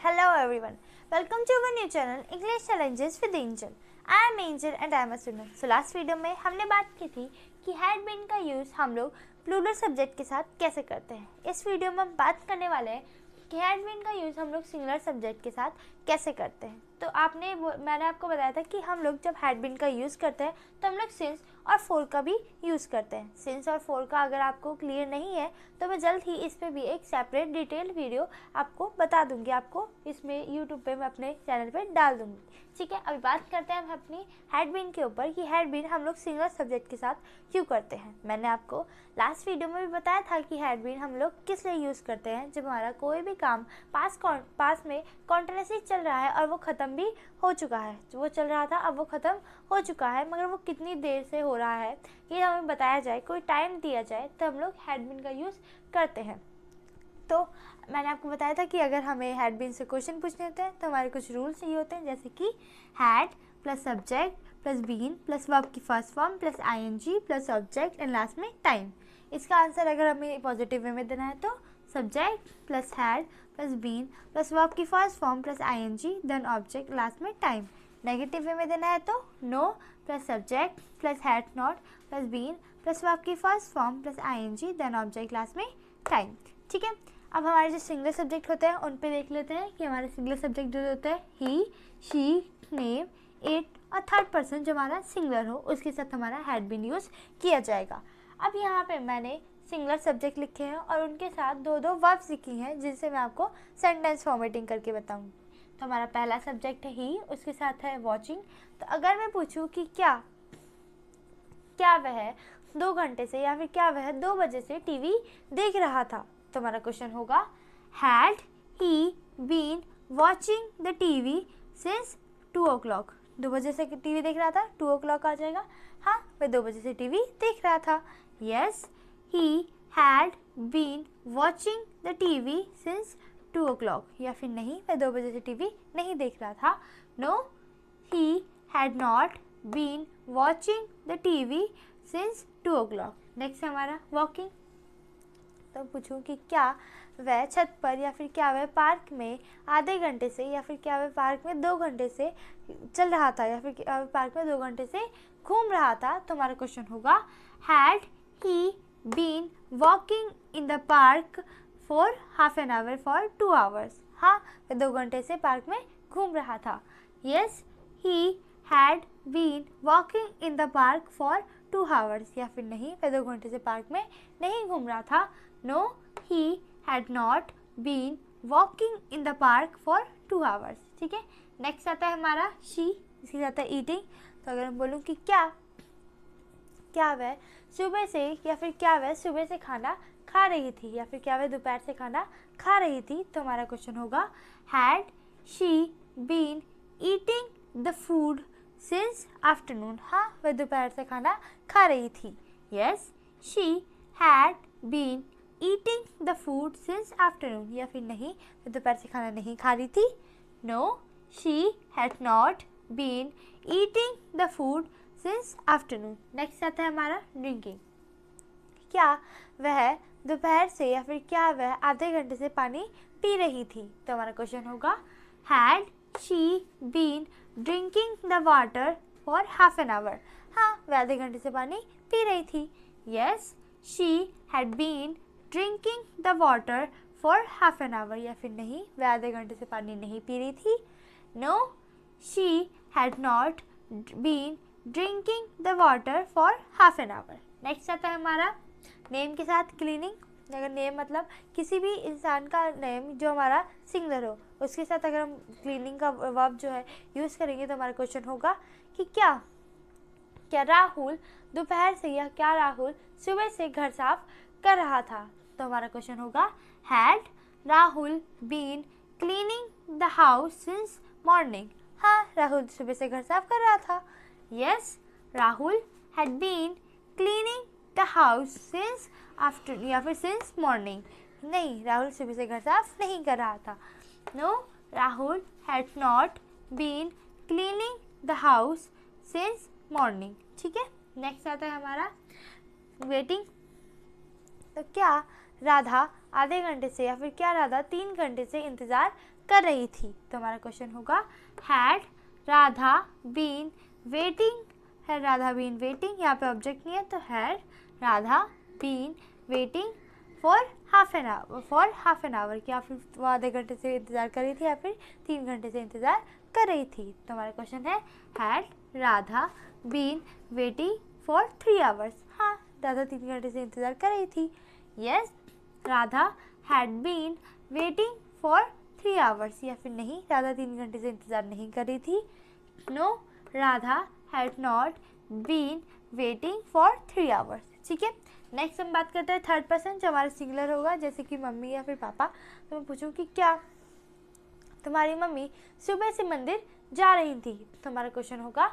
Hello everyone. Welcome to our new channel English Challenges with Angel. I am Angel and I am a student. So last video में हमने बात की थी कि had been का use हम लोग प्लूरल सब्जेक्ट के साथ कैसे करते हैं। इस वीडियो में हम बात करने वाले हैं कि हैड बीन का यूज़ हम लोग सिंगुलर सब्जेक्ट के साथ कैसे करते हैं। तो मैंने आपको बताया था कि हम लोग जब हैड बीन का यूज़ करते हैं तो हम लोग सिंस और फॉर का भी यूज़ करते हैं। सिंस और फॉर का अगर आपको क्लियर नहीं है तो मैं जल्द ही इस पे भी एक सेपरेट डिटेल वीडियो आपको बता दूंगी, आपको इसमें यूट्यूब पे मैं अपने चैनल पे डाल दूंगी। ठीक है, अभी बात करते हैं हम अपनी हैड बीन के ऊपर कि हैड बीन हम लोग सिंगुलर सब्जेक्ट के साथ क्यों करते हैं। मैंने आपको लास्ट वीडियो में भी बताया था कि हैड बीन हम लोग किस लिए यूज़ करते हैं जब हमारा कोई भी काम पास में कॉन्टिन्यूसली चल रहा है और वो ख़त्म भी हो चुका है। जो वो चल रहा था अब वो ख़त्म हो चुका है, मगर वो कितनी देर से हो रहा है ये हमें बताया जाए, कोई टाइम दिया जाए तो हम लोग हैड बीन का यूज़ करते हैं। तो मैंने आपको बताया था कि अगर हमें हैड बीन से क्वेश्चन पूछने होते हैं तो हमारे कुछ रूल्स ये होते हैं, जैसे कि had plus subject plus been plus verb की first form plus ING plus object and last में टाइम। इसका आंसर अगर हमें पॉजिटिव वे में देना है तो subject plus had plus been plus verb की first form plus ING then object last में टाइम। नेगेटिव वे में देना है तो no plus subject plus had not plus been plus verb की first form plus ING then object last में time. ठीक है, अब हमारे जो सिंगुलर सब्जेक्ट होते हैं उन पे देख लेते हैं कि हमारे सिंगुलर सब्जेक्ट जो होते हैं ही, शी, नेम, इट और थर्ड पर्सन जो हमारा सिंगुलर हो उसके साथ हमारा हैड बीन यूज़ किया जाएगा। अब यहाँ पे मैंने सिंगुलर सब्जेक्ट लिखे हैं और उनके साथ दो दो वर्ब्स लिखी हैं जिनसे मैं आपको सेंटेंस फॉर्मेटिंग करके बताऊँगी। तो हमारा पहला सब्जेक्ट है ही, उसके साथ है वॉचिंग। तो अगर मैं पूछूँ कि क्या वह 2 घंटे से या फिर क्या वह 2 बजे से टीवी देख रहा था, तो हमारा क्वेश्चन होगा had he been watching the TV since 2 o'clock। 2 बजे से टीवी देख रहा था, 2 o'clock आ जाएगा। हाँ, वह 2 बजे से टीवी देख रहा था। Yes, he had been watching the TV since 2 o'clock। या फिर नहीं, वह 2 बजे से टीवी नहीं देख रहा था। No, he had not been watching the TV since 2 o'clock। Next है हमारा वॉकिंग। तो पूछूं कि क्या वह छत पर या फिर क्या वह पार्क में आधे घंटे से या फिर क्या वह पार्क में 2 घंटे से चल रहा था या फिर क्या वह पार्क में 2 घंटे से घूम रहा था, तो हमारा क्वेश्चन होगा had he been walking in the park for half an hour for 2 hours। हाँ, वह 2 घंटे से पार्क में घूम रहा था। Yes, he had been walking in the park for 2 hours। या फिर नहीं, वह 2 घंटे से पार्क में नहीं घूम रहा था। No, he had not been walking in the park for 2 hours। ठीक है, नेक्स्ट आता है हमारा शी, इसके साथ है ईटिंग। तो अगर मैं बोलूँ कि क्या वह सुबह से या फिर क्या वह सुबह से खाना खा रही थी या फिर क्या वह दोपहर से खाना खा रही थी, तो हमारा क्वेश्चन होगा had she been eating the food since afternoon. हाँ, वह दोपहर से खाना खा रही थी। Yes, she had been eating the food since afternoon. या फिर नहीं, वह दोपहर से खाना नहीं खा रही थी। No, she had not been eating the food since afternoon. Next आता है हमारा ड्रिंकिंग। क्या वह दोपहर से या फिर क्या वह आधे घंटे से पानी पी रही थी, तो हमारा क्वेश्चन होगा had she been drinking the water for half an hour. हाँ, वह आधे घंटे से पानी पी रही थी। Yes, she had been drinking the water for half an hour. या फिर नहीं, वह आधे घंटे से पानी नहीं पी रही थी। No, she had not been drinking the water for half an hour. Next आता है हमारा नेम के साथ क्लीनिंग। अगर नेम मतलब किसी भी इंसान का नेम जो हमारा सिंगुलर हो उसके साथ अगर हम क्लीनिंग का वर्ब जो है यूज़ करेंगे तो हमारा क्वेश्चन होगा कि क्या राहुल दोपहर से या क्या राहुल सुबह से घर साफ कर रहा था, तो हमारा क्वेश्चन होगा had Rahul been cleaning the house since morning. हाँ, राहुल सुबह से घर साफ कर रहा था। Yes, Rahul had been cleaning the house since afternoon या फिर सिंस मॉर्निंग। नहीं, राहुल सुबह से घर साफ नहीं कर रहा था। No, Rahul had not been cleaning the house since morning. ठीक है, नेक्स्ट आता है हमारा वेटिंग। तो क्या राधा आधे घंटे से या फिर क्या राधा 3 घंटे से इंतज़ार कर रही थी। तो हमारा क्वेश्चन होगा हैड राधा बीन वेटिंग, है राधा बीन वेटिंग, यहाँ पे ऑब्जेक्ट नहीं है तो had Radha been waiting for half an hour, क्या फिर वो आधे घंटे से इंतज़ार कर रही थी या फिर 3 घंटे से इंतज़ार कर रही थी। तो हमारा क्वेश्चन है had Radha been waiting for 3 hours, हाँ राधा 3 घंटे से इंतज़ार कर रही थी। Yes Radha had been waiting for 3 hours, या फिर नहीं राधा 3 घंटे से इंतज़ार नहीं कर रही थी। No Radha had not been waiting for 3 hours. ठीक है, नेक्स्ट हम बात करते हैं थर्ड पर्सन जो हमारा सिंगुलर होगा, जैसे कि मम्मी या फिर पापा। तो मैं पूछूं कि क्या तुम्हारी मम्मी सुबह से मंदिर जा रही थी। तो हमारा क्वेश्चन होगा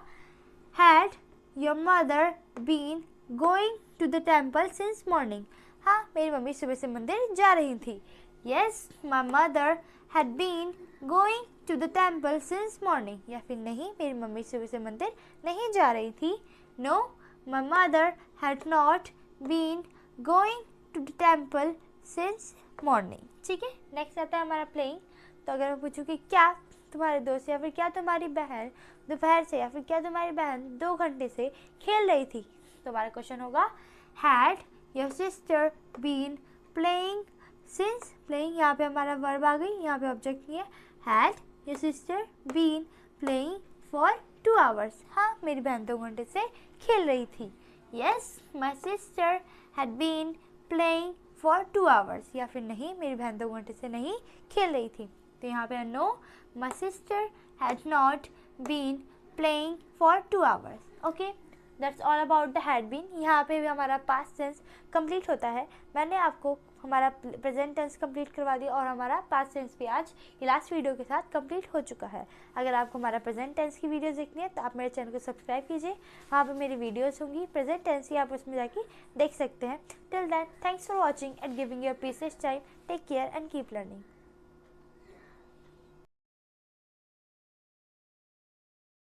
had your mother been going to the temple since morning, हाँ मेरी मम्मी सुबह से मंदिर जा रही थी। Yes my mother had been going to the temple since morning, या फिर नहीं मेरी मम्मी सुबह से मंदिर नहीं जा रही थी। No my mother had not been going to the temple since morning. ठीक है, नेक्स्ट आता है हमारा प्लेइंग। तो अगर मैं पूछूं कि क्या तुम्हारे दोस्त या फिर क्या तुम्हारी बहन दोपहर से या फिर क्या तुम्हारी बहन 2 घंटे से खेल रही थी। तो हमारा क्वेश्चन होगा had your sister been playing since, playing यहाँ पे हमारा वर्ब आ गई, यहाँ पे ऑब्जेक्ट नहीं है। Had your sister been playing for 2 hours, हाँ मेरी बहन 2 घंटे से खेल रही थी। Yes my sister had been playing for 2 hours, या फिर नहीं मेरी बहन 2 घंटे से नहीं खेल रही थी। तो यहाँ पे no my sister had not been playing for 2 hours. Okay, that's all about the had been. यहाँ पे भी हमारा पास्ट टेंस कंप्लीट होता है। मैंने आपको हमारा प्रेजेंट टेंस कंप्लीट करवा दिया और हमारा पास्ट टेंस भी आज ये लास्ट वीडियो के साथ कंप्लीट हो चुका है। अगर आपको हमारा प्रेजेंट टेंस की वीडियोस देखनी है तो आप मेरे चैनल को सब्सक्राइब कीजिए, वहाँ पे मेरी वीडियोस होंगी प्रेजेंट टेंस की, आप उसमें जाके देख सकते हैं। Till then thanks for watching and giving your precious time. Take care and keep learning.